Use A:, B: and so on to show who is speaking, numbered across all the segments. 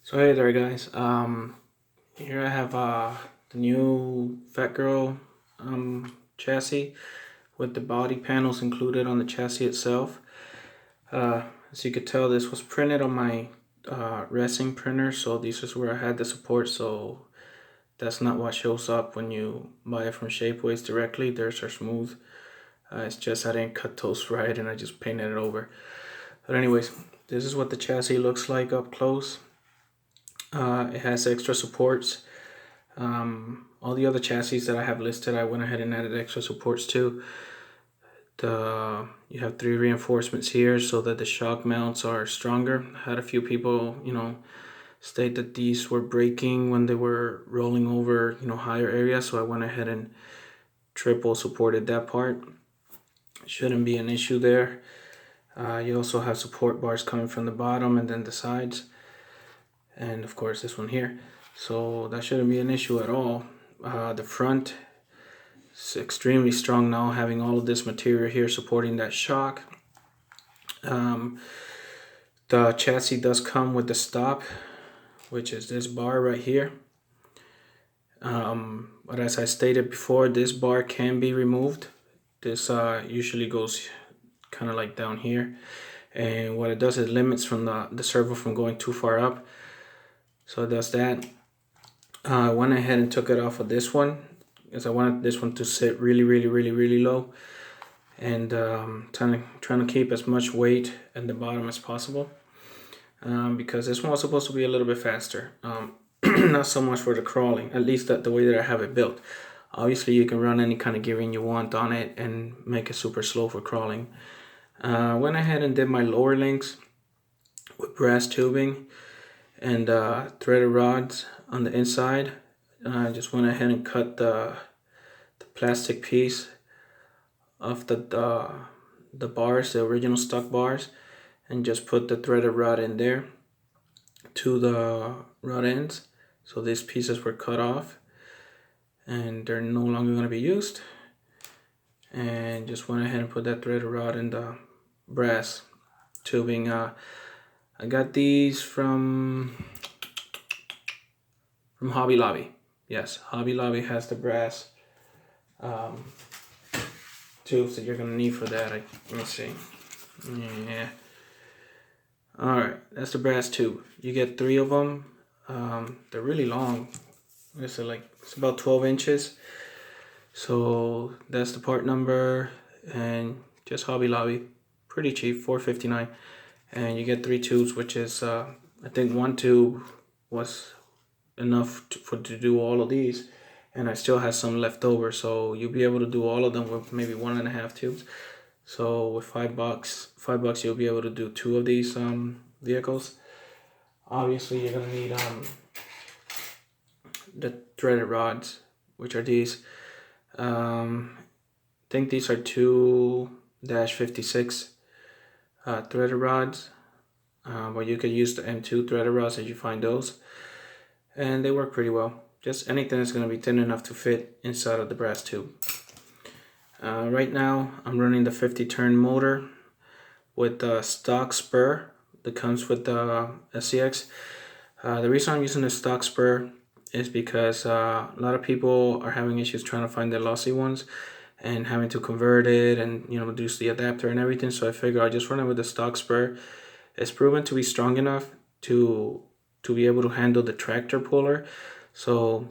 A: So hey there guys, here I have the new Fat Girl chassis with the body panels included on the chassis itself. As you could tell, this was printed on my resin printer, so this is where I had the support, so that's not what shows up when you buy it from Shapeways directly. Theirs are smooth. It's just I didn't cut those right and I just painted it over. But anyways, this is what the chassis looks like up close. It has extra supports. All the other chassis that I have listed, I went ahead and added extra supports too. You have 3 reinforcements here so that the shock mounts are stronger. I had a few people, state that these were breaking when they were rolling over, higher areas. So I went ahead and triple supported that part. Shouldn't be an issue there. You also have support bars coming from the bottom and then the sides. And of course this one here. So that shouldn't be an issue at all. The front is extremely strong now, having all of this material here supporting that shock. The chassis does come with the stop, which is this bar right here. But as I stated before, this bar can be removed. This usually goes kind of like down here. And what it does is limits from the servo from going too far up. So it does that. I went ahead and took it off of this one because I wanted this one to sit really low, and trying to keep as much weight at the bottom as possible, because this one was supposed to be a little bit faster. Not so much for the crawling, at least the way that I have it built. Obviously you can run any kind of gearing you want on it and make it super slow for crawling. Went ahead and did my lower links with brass tubing and threaded rods on the inside. I just went ahead and cut the plastic piece of the bars, the original stock bars, and just put the threaded rod in there to the rod ends. So these pieces were cut off and they're no longer going to be used. And just went ahead and put that threaded rod in the brass tubing. I got these from Hobby Lobby. Yes, Hobby Lobby has the brass tubes that you're gonna need for that. Let me see. Yeah. All right, that's the brass tube. You get 3 of them. They're really long. It's about 12 inches. So that's the part number, and just Hobby Lobby, pretty cheap, $4.59. And you get 3 tubes, which is I think 1 tube was enough to do all of these, and I still have some left over, so you'll be able to do all of them with maybe 1.5 tubes. So with $5 you'll be able to do 2 of these vehicles. Obviously you're gonna need the threaded rods, which are these. I think these are 2-56 threaded rods, but you could use the M2 threaded rods if you find those, and they work pretty well. Just anything that's going to be thin enough to fit inside of the brass tube. Right now I'm running the 50 turn motor with the stock spur that comes with the SCX. The reason I'm using the stock spur is because a lot of people are having issues trying to find the lossy ones and having to convert it and reduce the adapter and everything. So I figure I'll just run it with the stock spur. It's proven to be strong enough to be able to handle the tractor puller, so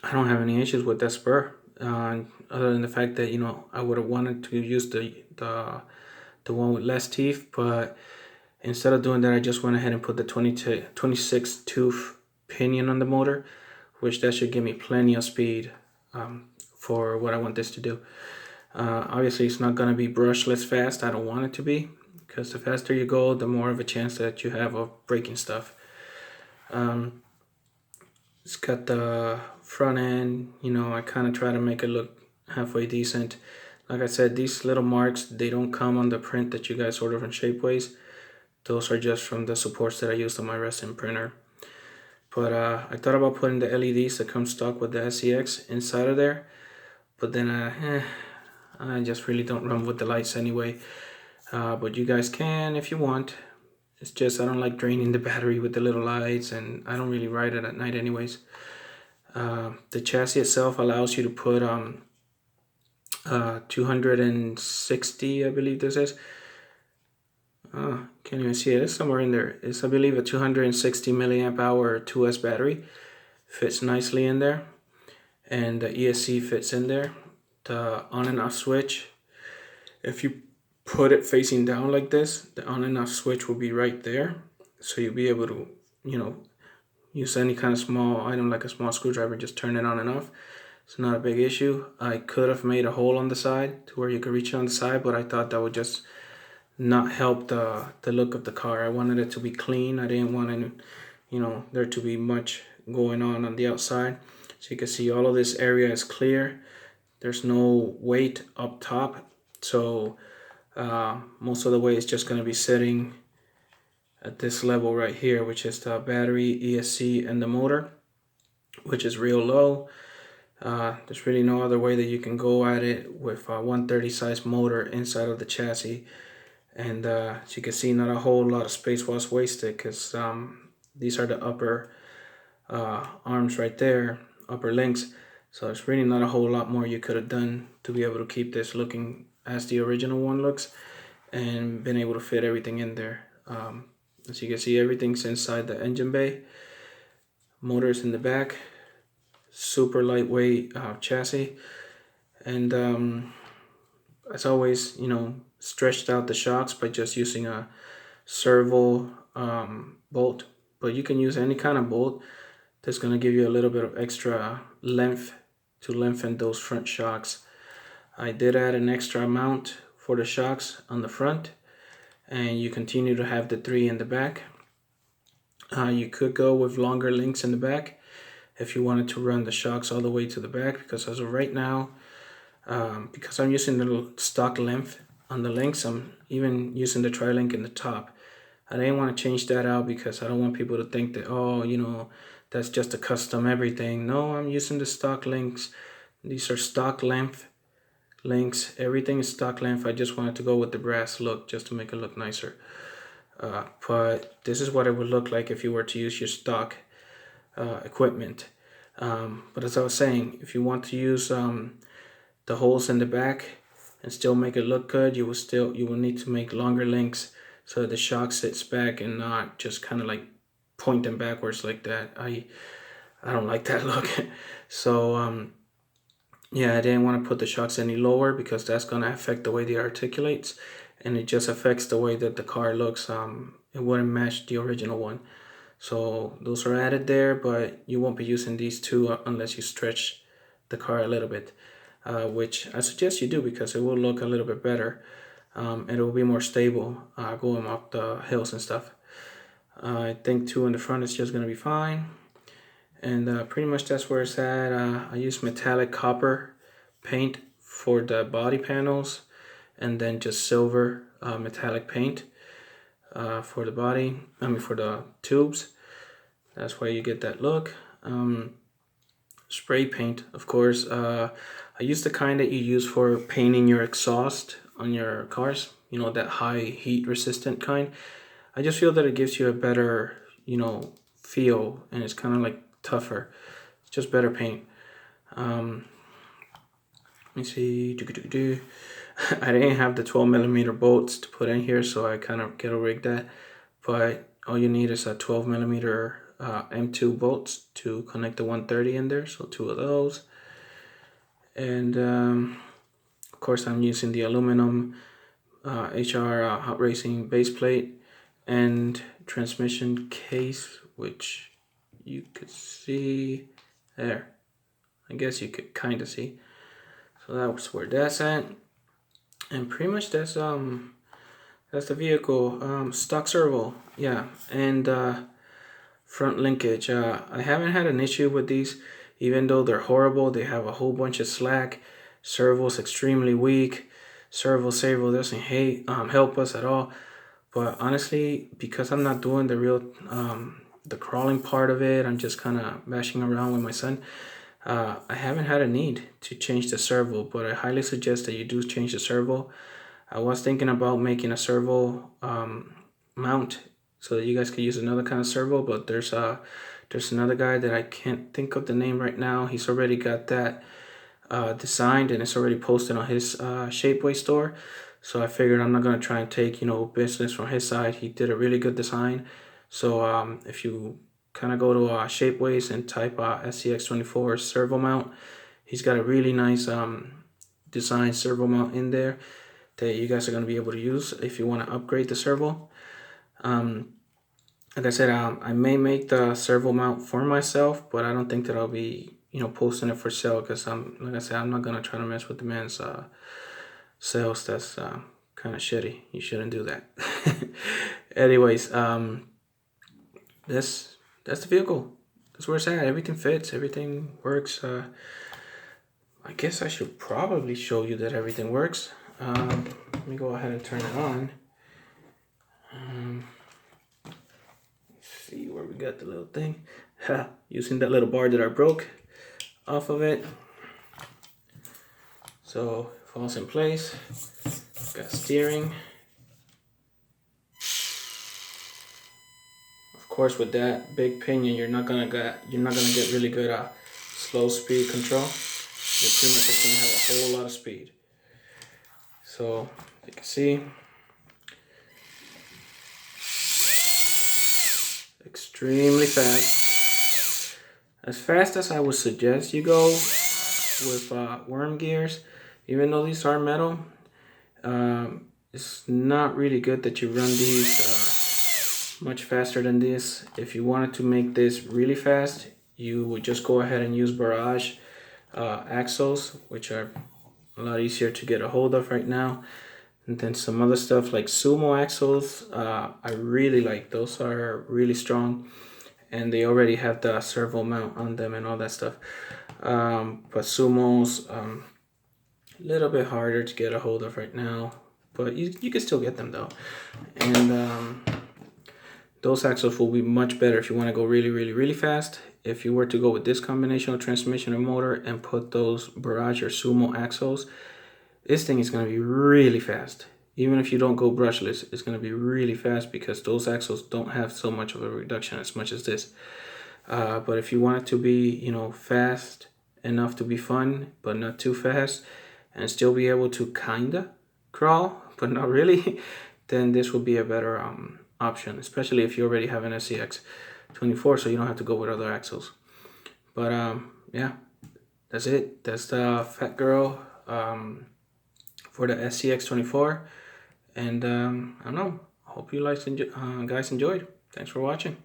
A: I don't have any issues with that spur. Other than the fact that I would have wanted to use the one with less teeth, but instead of doing that, I just went ahead and put the 26 tooth pinion on the motor, which that should give me plenty of speed for what I want this to do. Obviously it's not going to be brushless fast. I don't want it to be, because the faster you go, the more of a chance that you have of breaking stuff. It's got the front end, I kind of try to make it look halfway decent. Like I said, these little marks, they don't come on the print that you guys order from Shapeways. Those are just from the supports that I used on my resin printer. But I thought about putting the LEDs that come stock with the SCX inside of there, but then I just really don't run with the lights anyway. But you guys can if you want. It's just I don't like draining the battery with the little lights, and I don't really ride it at night anyways. The chassis itself allows you to put 260, I believe this is. Can't even see it. It's somewhere in there. It's, I believe, a 260 milliamp hour 2S battery. Fits nicely in there. And the ESC fits in there. The on and off switch, if you put it facing down like this, the on and off switch will be right there. So you'll be able to, use any kind of small item like a small screwdriver, just turn it on and off. It's not a big issue. I could have made a hole on the side to where you could reach it on the side, but I thought that would just not help the look of the car. I wanted it to be clean. I didn't want any, there to be much going on the outside. So you can see all of this area is clear. There's no weight up top. So most of the weight is just going to be sitting at this level right here, which is the battery, ESC, and the motor, which is real low. There's really no other way that you can go at it with a 130 size motor inside of the chassis. And as you can see, not a whole lot of space was wasted, because these are the upper arms right there, upper links. So there's really not a whole lot more you could have done to be able to keep this looking as the original one looks, and been able to fit everything in there. As you can see, everything's inside the engine bay. Motors in the back. Super lightweight chassis. And as always, stretched out the shocks by just using a servo bolt. But you can use any kind of bolt that's going to give you a little bit of extra length to lengthen those front shocks. I did add an extra mount for the shocks on the front, and you continue to have the 3 in the back. You could go with longer links in the back if you wanted to run the shocks all the way to the back, because as of right now, because I'm using the stock length on the links, I'm even using the tri-link in the top. I didn't want to change that out because I don't want people to think that, that's just a custom everything. No, I'm using the stock links. These are stock length links. Everything is stock length. I just wanted to go with the brass look just to make it look nicer. But this is what it would look like if you were to use your stock equipment. But as I was saying, if you want to use the holes in the back and still make it look good, you will need to make longer links so that the shock sits back and not just kind of like pointing backwards like that. I don't like that look. So yeah, I didn't want to put the shocks any lower because that's going to affect the way it articulates, and it just affects the way that the car looks. It wouldn't match the original one. So those are added there, but you won't be using these two unless you stretch the car a little bit, which I suggest you do because it will look a little bit better, and it will be more stable going up the hills and stuff. I think 2 in the front is just going to be fine. And pretty much that's where it's at. I use metallic copper paint for the body panels, and then just silver metallic paint for the body, for the tubes. That's why you get that look. Spray paint, of course. I use the kind that you use for painting your exhaust on your cars, that high heat resistant kind. I just feel that it gives you a better, feel, and it's kind of like tougher. It's just better paint. Let me see. I didn't have the 12mm bolts to put in here, so I kind of ghetto rigged that. But all you need is a 12mm M2 bolts to connect the 130 in there, so 2 of those. And of course, I'm using the aluminum HR Hot Racing base plate and transmission case, which you could see there. I guess you could kind of see. So that's where that's at. And pretty much that's the vehicle. Stock servo, yeah, and front linkage. I haven't had an issue with these, even though they're horrible. They have a whole bunch of slack. Servo's extremely weak. Servo doesn't help us at all. But honestly, because I'm not doing the real the crawling part of it, I'm just kind of mashing around with my son. I haven't had a need to change the servo, but I highly suggest that you do change the servo. I was thinking about making a servo mount so that you guys can use another kind of servo. But there's another guy that I can't think of the name right now. He's already got that designed, and it's already posted on his Shapeways store. So I figured I'm not gonna try and take business from his side. He did a really good design. So if you kind of go to Shapeways and type SCX24 servo mount, he's got a really nice design servo mount in there that you guys are gonna be able to use if you want to upgrade the servo. Like I said, I may make the servo mount for myself, but I don't think that I'll be posting it for sale, because like I said, I'm not gonna try to mess with the man's sales. That's kind of shitty. You shouldn't do that. Anyways, that's the vehicle. That's where it's at. Everything fits. Everything works. I guess I should probably show you that everything works. Let me go ahead and turn it on. Let's see where we got the little thing. Using that little bar that I broke off of it. So it falls in place. Got steering. Of course, with that big pinion, you're not gonna get really good slow speed control. You're pretty much just gonna have a whole lot of speed. So you can see, extremely fast as I would suggest you go with worm gears. Even though these are metal, it's not really good that you run these much faster than this. If you wanted to make this really fast, you would just go ahead and use barrage axles, which are a lot easier to get a hold of right now. And then some other stuff like sumo axles, I really like. Those are really strong, and they already have the servo mount on them and all that stuff. But sumos, a little bit harder to get a hold of right now, but you can still get them though. And those axles will be much better if you want to go really fast. If you were to go with this combination of transmission and motor and put those barrage or sumo axles, this thing is going to be really fast. Even if you don't go brushless, it's going to be really fast, because those axles don't have so much of a reduction as much as this. But if you want it to be, fast enough to be fun, but not too fast, and still be able to kinda crawl, but not really, then this would be a better option, especially if you already have an SCX24, so you don't have to go with other axles. But yeah, that's it. That's the Fat Girl for the SCX24. And I don't know, hope you guys enjoyed. Thanks for watching.